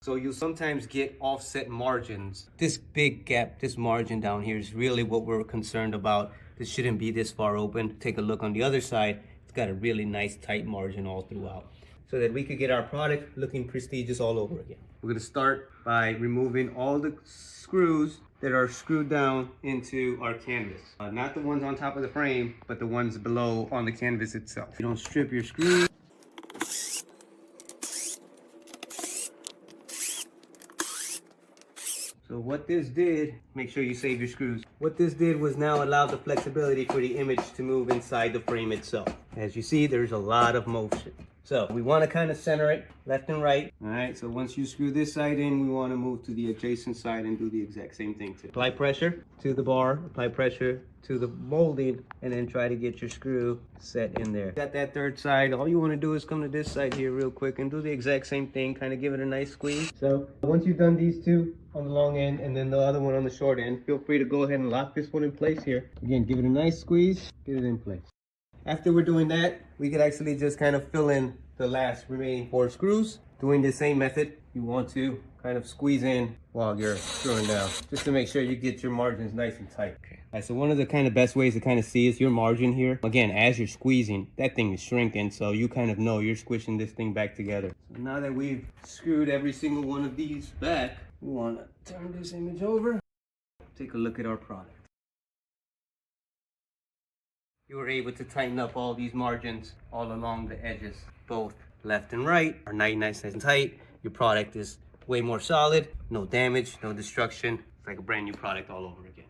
So you'll sometimes get offset margins. This big gap, this margin down here is really what we're concerned about. This shouldn't be this far open. Take a look on the other side. It's got a really nice tight margin all throughout, so that we could get our product looking prestigious all over again. We're gonna start by removing all the screws that are screwed down into our canvas. Not the ones on top of the frame, but the ones below on the canvas itself. You don't strip your screws. So what this did, make sure you save your screws. What this did was now allow the flexibility for the image to move inside the frame itself. As you see, there's a lot of motion. So we want to kind of center it left and right. All right, so once you screw this side in, we want to move to the adjacent side and do the exact same thing too. Apply pressure to the bar, apply pressure to the molding, and then try to get your screw set in there. Got that third side. All you want to do is come to this side here real quick and do the exact same thing, kind of give it a nice squeeze. So once you've done these two on the long end and then the other one on the short end, feel free to go ahead and lock this one in place here. Again, give it a nice squeeze, get it in place. After we're doing that, we could actually just kind of fill in the last remaining 4 screws. Doing the same method, you want to kind of squeeze in while you're screwing down, just to make sure you get your margins nice and tight. Okay. All right, so one of the kind of best ways to kind of see is your margin here. Again, as you're squeezing, that thing is shrinking, so you kind of know you're squishing this thing back together. So now that we've screwed every single one of these back, we want to turn this image over, take a look at our product. You were able to tighten up all these margins all along the edges, both left and right are nice and tight. Your product is way more solid, no damage, no destruction. It's like a brand new product all over again.